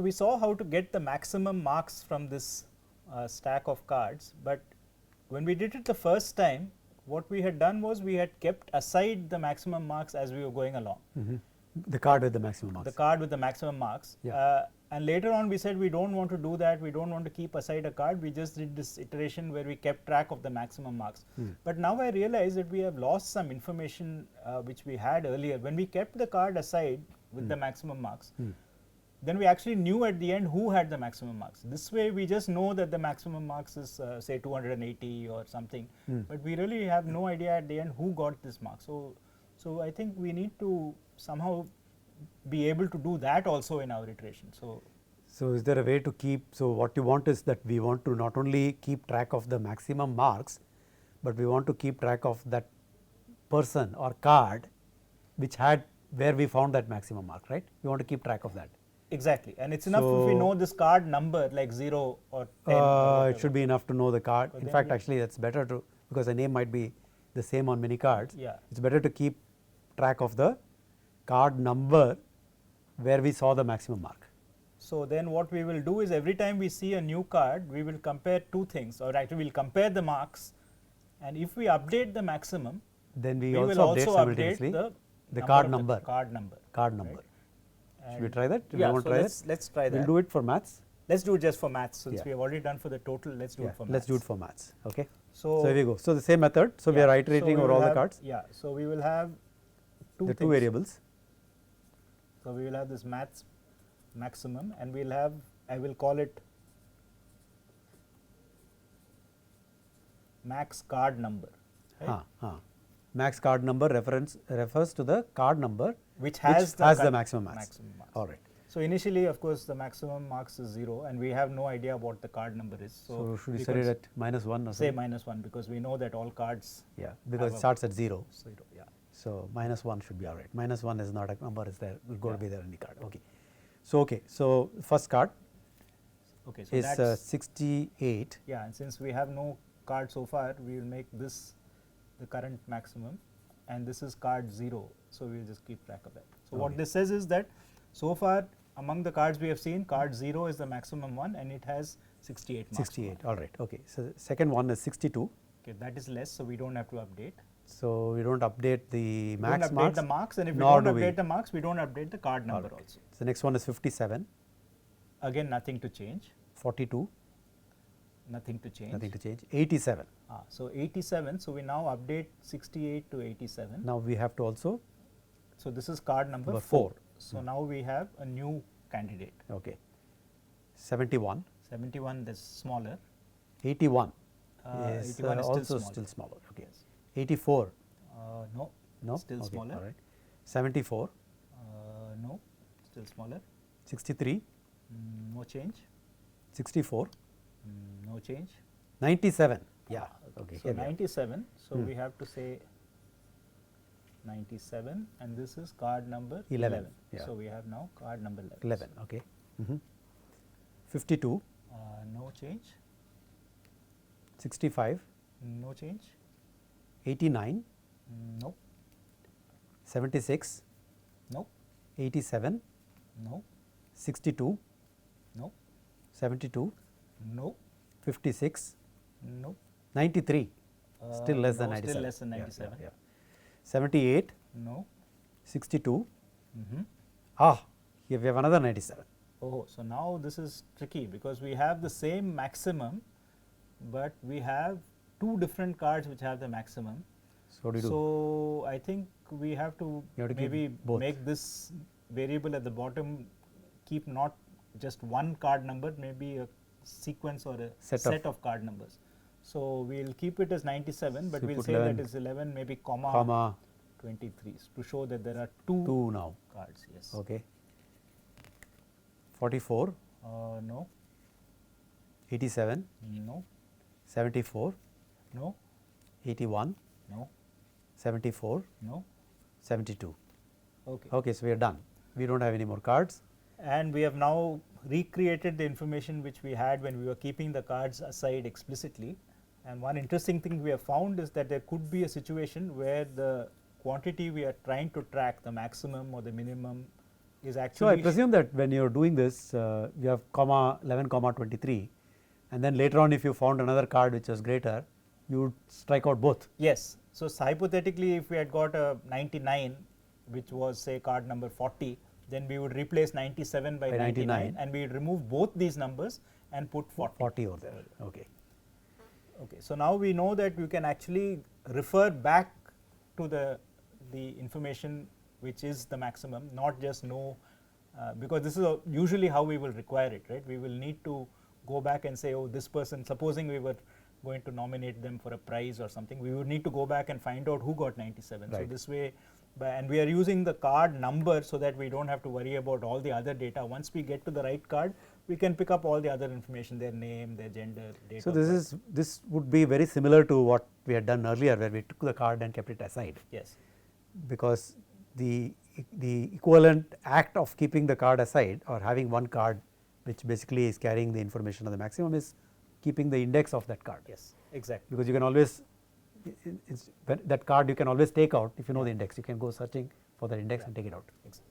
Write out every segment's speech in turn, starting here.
we saw how to get the maximum marks from this stack of cards, but when we did it the first time, what we had done was we had kept aside the maximum marks as we were going along. The card with the maximum marks. The card with the maximum marks. Yeah. And later on we said we don't want to do that, we don't want to keep aside a card, we just did this iteration where we kept track of the maximum marks. But now I realize that we have lost some information which we had earlier. When we kept the card aside with the maximum marks, then we actually knew at the end who had the maximum marks. This way we just know that the maximum marks is say 280 or something, but we really have no idea at the end who got this mark. So I think we need to somehow be able to do that also in our iteration. So is there a way to keep, so what you want is that we want to not only keep track of the maximum marks, but we want to keep track of that person or card which had where we found that maximum mark, right? We want to keep track of that. Exactly, and it's enough if we know this card number like 0 or 10. It should be enough to know the card. In fact, actually that's better to, because the name might be the same on many cards. Yeah. It's better to keep track of the card number where we saw the maximum mark. So then what we will do is every time we see a new card, we will compare two things, or actually we will compare the marks, and if we update the maximum, then we will also update update simultaneously the card number. Card number. Card number. Right? Should we try that? Yeah, want so to try let's try that. We'll do it for maths. Let's do it just for maths, since Yeah. we have already done for the total. Let's do it for maths. Let's do it for maths. Okay. So here we go. So the same method. So we are iterating we over will all the have- cards. Yeah. So we will have The things. two variables. So we will have this maths maximum, and we'll have, I will call it max card number. Right? Max card number refers to the card number Which has the maximum marks. maximum marks. All right. So initially, of course, the maximum marks is 0, and we have no idea what the card number is. So should we we set could it at -1 or say something? -1, because we know that all cards Yeah, because have it starts at 0. 0. Yeah. So -1 should be all right. -1 is not a number, is there, will go to be there in the card. Okay. So okay, so first card Okay. So is that's 68. yeah, and since we have no card so far, we will make this the current maximum, and this is card 0. So we will just keep track of that. So what this says is that so far among the cards we have seen, card 0 is the maximum one, and it has 68 marks. 68. All right. Okay. So the second one is 62. Okay, that is less, so we don't have to update. So we don't update the We max don't update marks. the marks, and if we nor don't do we. update the marks, we don't update the card number Alright. also. So the next one is 57, Again, nothing to change. 42, Nothing to change. nothing to change, 87. So 87. So we now update 68 to 87. Now we have to also, So this is card number Number 4. four. So now we have a new candidate. okay, 71, 71 is smaller. 81 81 is is still also smaller. still smaller. Okay, Yes. 84, No. no, Still okay, smaller. all right, 74, No. Still smaller. 63, No change. 64, No change. 97. Yeah. Okay. So here we are. 97. So we have to say 97, and this is card number 11. Yeah. So we have now card number 11. 11. Okay. 52, No change. 65, No change. 89, No. 76, No. 87, No. 62, No. 72, No. 56, No. 93, still less than no, 97. Still less than Yeah, 97. yeah. 78, No. 62, Mm-hmm. here we have another 97. Oh, so now this is tricky, because we have the same maximum, but we have two different cards which have the maximum. So what do you do? So I think we have to, You have to keep maybe both. make this variable at the bottom keep not just one card number, maybe a sequence or a Set set, of- of card numbers. So we will keep it as 97, but So you we will put say 11, that is 11, maybe comma, comma 23, to show that there are two 2 now. cards. Yes. Okay. 44, No. 87, No. 74, No. 81, No. 74, No. 72. Okay. Okay, so we are done. We don't have any more cards. And we have now recreated the information which we had when we were keeping the cards aside explicitly. And one interesting thing we have found is that there could be a situation where the quantity we are trying to track, the maximum or the minimum is actually. So, I presume that when you are doing this, you have comma 11 comma 23, and then later on if you found another card which was greater, you would strike out both. Yes. So, hypothetically if we had got a 99 which was say card number 40, then we would replace 97 by 99 and we would remove both these numbers and put 40. over there. Okay. Okay. So, now we know that you can actually refer back to the information which is the maximum, not just know, because this is usually how we will require it, right. We will need to go back and say, oh, this person, supposing we were going to nominate them for a prize or something, we would need to go back and find out who got 97. Right. So, this way, and we are using the card number so that we do not have to worry about all the other data. Once we get to the right card, we can pick up all the other information, their name, their gender, date So, of birth. this would be very similar to what we had done earlier, where we took the card and kept it aside. Yes. Because the equivalent act of keeping the card aside or having one card which basically is carrying the information of the maximum is keeping the index of that card. Yes, exactly. Because you can always, that card you can always take out if you know the index, you can go searching for the index and take it out.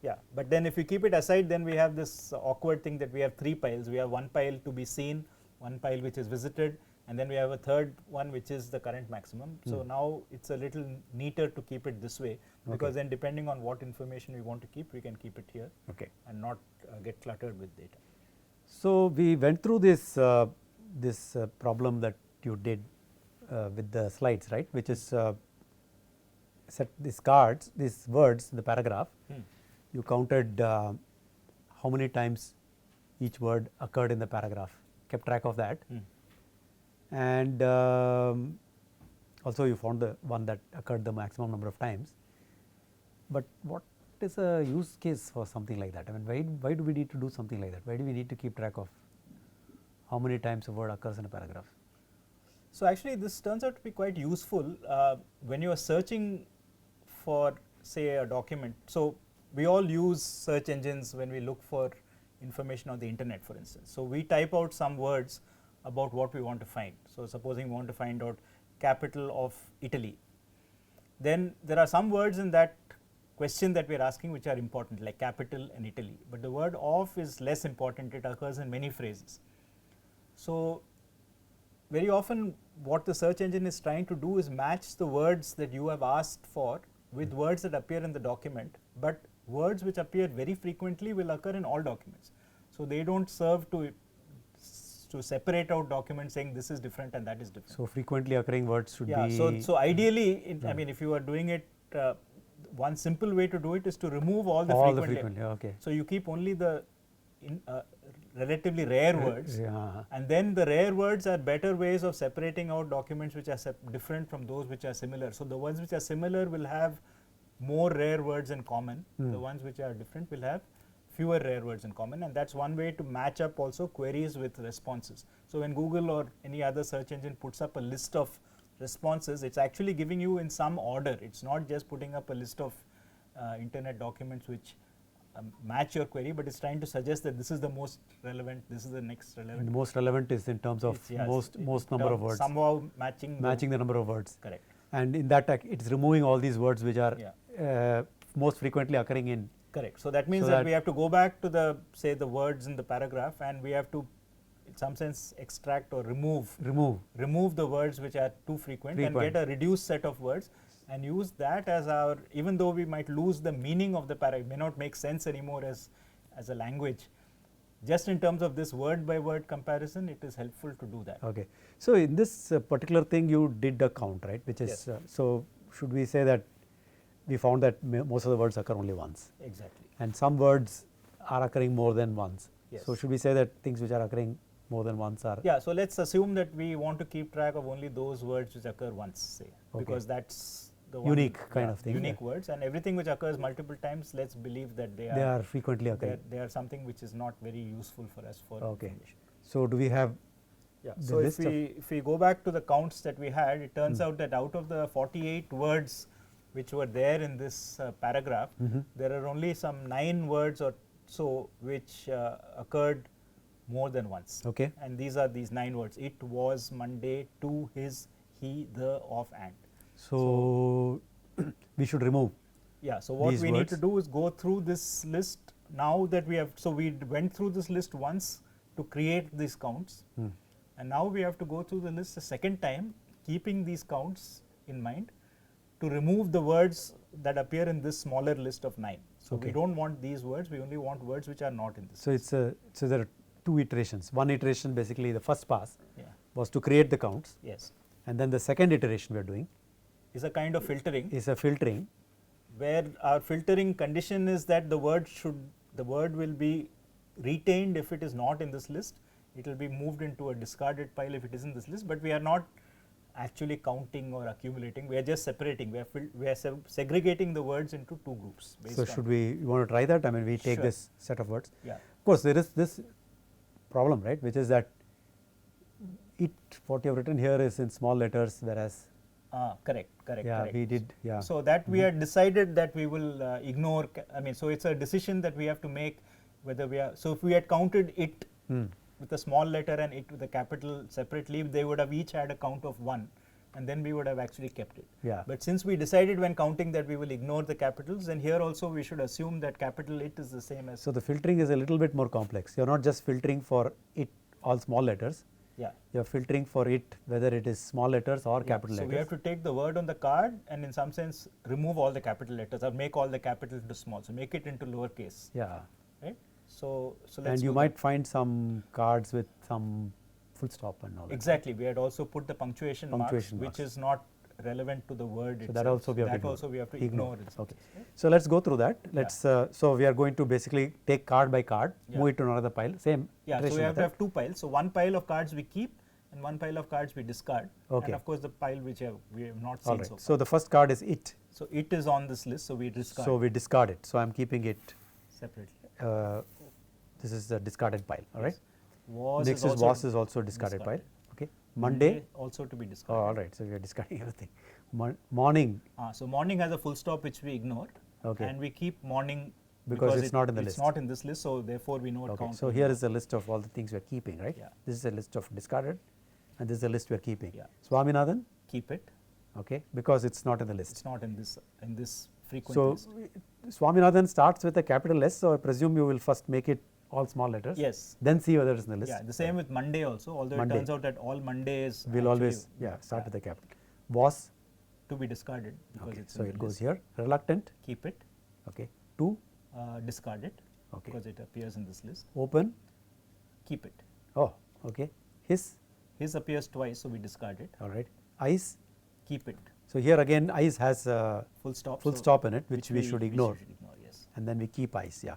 Yeah, but then if we keep it aside, then we have this awkward thing that we have three piles. We have one pile to be seen, one pile which is visited, and then we have a third one which is the current maximum. So, now it is a little neater to keep it this way, because then depending on what information we want to keep, we can keep it here and not get cluttered with data. So, we went through this problem that you did with the slides, right, which is set these cards, these words in the paragraph. You counted how many times each word occurred in the paragraph, kept track of that, and also you found the one that occurred the maximum number of times. But what is a use case for something like that? I mean, why do we need to do something like that? Why do we need to keep track of how many times a word occurs in a paragraph? So, actually this turns out to be quite useful when you are searching for say a document. So, we all use search engines when we look for information on the internet, for instance. So, we type out some words about what we want to find. So, supposing we want to find out capital of Italy, then there are some words in that question that we are asking which are important, like capital and Italy, but the word of is less important, it occurs in many phrases. So, very often what the search engine is trying to do is match the words that you have asked for with words that appear in the document, but words which appear very frequently will occur in all documents. So, they do not serve to separate out documents saying this is different and that is different. So, frequently occurring words should be. So ideally, I mean, if you are doing it, one simple way to do it is to remove all the frequently. Okay. So, you keep only the relatively rare words, and then the rare words are better ways of separating out documents which are different from those which are similar. So, the ones which are similar will have more rare words in common, the ones which are different will have fewer rare words in common, and that is one way to match up also queries with responses. So, when Google or any other search engine puts up a list of responses, it is actually giving you in some order, it is not just putting up a list of internet documents which match your query, but it is trying to suggest that this is the most relevant, this is the next relevant. And the most relevant is in terms of most number of words. Somehow matching the number of words. Correct. And in that it is removing all these words which are most frequently occurring in. Correct. So, that means that we have to go back to the say the words in the paragraph, and we have to in some sense extract or remove the words which are too frequent and get a reduced set of words and use that as our, even though we might lose the meaning of the paragraph, may not make sense anymore as a language, just in terms of this word by word comparison, it is helpful to do that. Okay. So, in this particular thing you did a count, right, which is, so should we say that we found that most of the words occur only once. Exactly. And some words are occurring more than once. Yes. So, should we say that things which are occurring more than once are. Yeah. So, let us assume that we want to keep track of only those words which occur once, say, because that is the one unique kind of thing. Unique words, and everything which occurs multiple times, let us believe that they are frequently occurring. They are something which is not very useful for us for information. So, do we have so if we go back to the counts that we had, it turns out that out of the 48 words which were there in this paragraph, there are only some 9 words or so which occurred more than once. Okay. And these are these 9 words: it, was, Monday, to, his, he, the, of, and. So we should remove. Yeah. So what we need to do is go through this list now that we have, so we went through this list once to create these counts, and now we have to go through the list a second time, keeping these counts in mind, to remove the words that appear in this smaller list of 9. So we Okay. don't want these words, we only want words which are not in this. So it's a, so there are two iterations. One iteration, basically the first pass Yeah. was to create the counts, Yes. and then the second iteration we are doing Is a kind of filtering, is a filtering. where our filtering condition is that the word will be retained if it is not in this list. It will be moved into a discarded pile if it is in this list, but we are not actually counting or accumulating. We are just separating. We are segregating the words into two groups. Based So on should we, you want to try that? I mean, we take Sure. this set of words. Yeah. Of course, there is this problem, right, which is that it, what you have written here is in small letters, whereas Correct. yeah, correct. we did, yeah. So that we had decided that we will ignore. I mean, so it's a decision that we have to make whether we are. So if we had counted it with a small letter and it with a capital separately, they would have each had a count of 1, and then we would have actually kept it. Yeah. But since we decided when counting that we will ignore the capitals, then here also we should assume that capital it is the same as. So the filtering is a little bit more complex. You are not just filtering for it all small letters. Yeah. You are filtering for it whether it is small letters or Yeah. capital So letters. we have to take the word on the card and in some sense remove all the capital letters or make all the capital into small. So make it into lowercase, Yeah. right? So let's And you do might find some cards with some full stop and all that. that. Exactly. We had also put the punctuation, Punctuation marks, which marks. is not relevant to the word So itself. that also we have to that ignore. also we have to ignore. in some Okay. sense, right? So let's go through that. Let's so we are going to basically take card by card, Yeah. move it to another pile. Same. Yeah, so iteration we have to method. have two piles. So one pile of cards we keep and one pile of cards we discard. Okay. And of course the pile which we have not All seen right. so far. So the first card is it. So it is on this list, so we discard So we discard it. So I'm keeping it. separately. This is the discarded pile. All right. Was Next is was is also discarded pile. Okay. Monday. also to be Oh, discarded. all right. So we are discarding everything. Morning. So morning has a full stop which we ignore. Okay. And we keep morning Because it's not in the it's list. not in this list, so therefore we know it Okay. count. So here is a list of all the things we are keeping, right? Yeah. This is a list of discarded, and this is a list we are keeping. Yeah. Swaminathan. keep it. Okay. Because it's not in the list. It's not in this frequent So list. Swaminathan starts with a capital S, so I presume you will first make it all small letters. Yes. Then see whether it's in the list. Yeah, the same with Monday also, although Monday. it turns out that all Mondays We'll always start with the capital. Was. to be discarded because Okay. it's So in it the goes list. here. Reluctant. Keep it, Okay. To. discard it Okay. because it appears in this list. Open. Keep it. Oh. Okay. His. His appears twice, so we discard it. All right. Ice. Keep it. So here again ice has a Full stop. full so stop in it, which we should ignore. Yes. And then we keep ice. Yeah.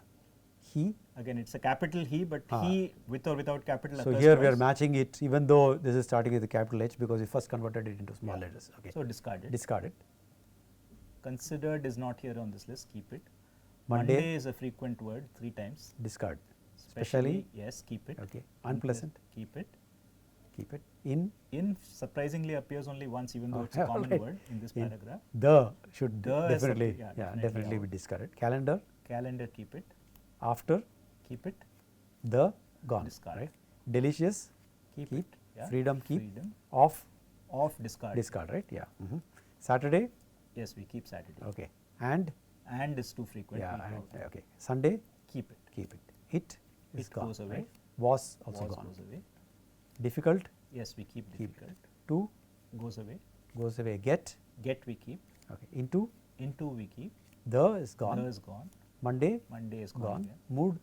He. Again, it's a capital he, but Ah. he with or without capital. So occurs here we are twice. matching it, even though this is starting with a capital H, because we first converted it into small Yeah. letters. Okay. So discard it. Discard it. Considered is not here on this list. Keep it. Monday. is a frequent word 3 times. Discard. Especially, yes, keep it. Okay. Unpleasant. Keep it. Keep it. In. In surprisingly appears only once, even though Oh, it's a common alright. word in this In. paragraph. The should The is a- definitely, yeah, yeah, definitely definitely out. be discarded. Calendar. Calendar, keep it. After. Keep it. The. Gone. Discard. Right. Delicious. Keep, Keep. it. Yeah. Freedom. Keep. Freedom. Off. Off, discard. Discard. Right. Yeah. Saturday. Yes, we keep Saturday. Okay. And. And is too frequent. Yeah. we And, out. okay. Sunday. Keep it. Keep it. It is It gone. goes away. Right? Was also Was gone. goes away. Difficult. Yes, we keep Keep. difficult. To. Goes away. Goes away. Get. Get, we keep. Okay. Into. Into, we keep. The is gone. The is gone. Monday. Monday is Gone. gone. again. Mood.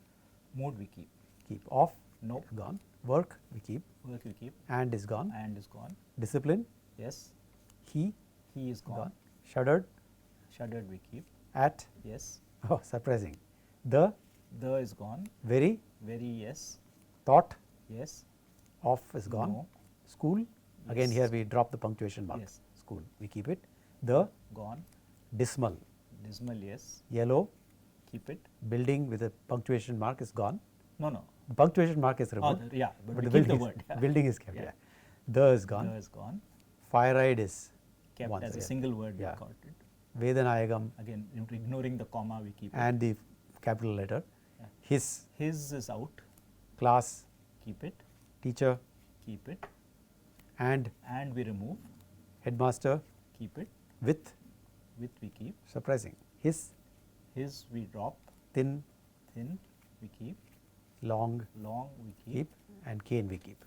Mood, we keep. Keep. Off. No. Gone. Work. We keep. Work, we keep. And is gone. And is gone. Discipline. Yes. He. He is gone. Gone. Shuddered. Shuddered, we keep. At. Yes. Oh, surprising. The. The is gone. Very. Very, yes. Thought. Yes. Off is gone. No. School. Again, Yes. here we drop the punctuation mark. Yes. School. We keep it. The. Gone. Dismal. Dismal, yes. Yellow. Keep it. Building with a punctuation mark is gone. No, no. The punctuation mark is Oh, removed. yeah, but, we the keep the building, word. is, building is kept. Yeah. Yeah. The is gone. The is gone. Fire ride is Kept once as a again. single word. Yeah. We caught it. Vedanayagam Again, ignoring the comma, we keep it. and the capital letter. Yeah. His. His is out. Class. Keep it. Teacher. Keep it. And And we remove. headmaster. Keep it. With. With, we keep. Surprising. His. His, we drop. Thin. thin we keep, long long we keep, and cane we keep.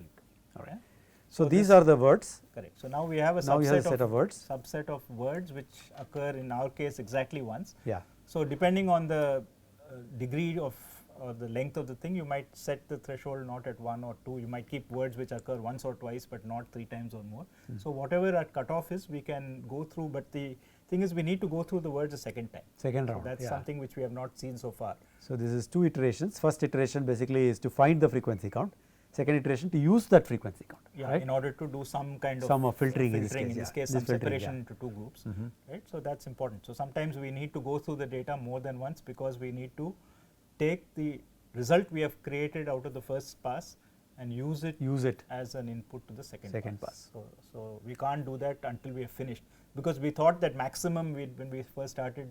All right. Okay. So, So these this- are the words. Correct. So now we have a Now you have a subset set of words. subset of words which occur in our case exactly once. Yeah. So depending on the degree of or the length of the thing, you might set the threshold not at 1 or 2. You might keep words which occur once or twice, but not 3 times or more. So whatever our cutoff is, we can go through. But the thing is, we need to go through the words a second time. Second So round. that's yeah. something which we have not seen so far. So, this is 2 iterations. First iteration basically is to find the frequency count. Second iteration to use that frequency count. Yeah, right? in order to do some kind Some of of filtering in this case, in this yeah. case, This some filtering, separation yeah. into 2 groups, right? So that's important. So sometimes we need to go through the data more than once because we need to take the result we have created out of the first pass and use it as an input to the second pass. So we can't do that until we have finished, because we thought that maximum when we first started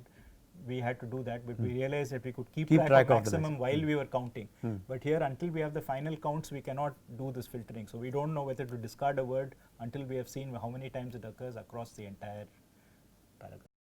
we had to do that, but we realized that we could keep track of of the maximum while we were counting. But here, until we have the final counts, we cannot do this filtering. So we don't know whether to discard a word until we have seen how many times it occurs across the entire paragraph.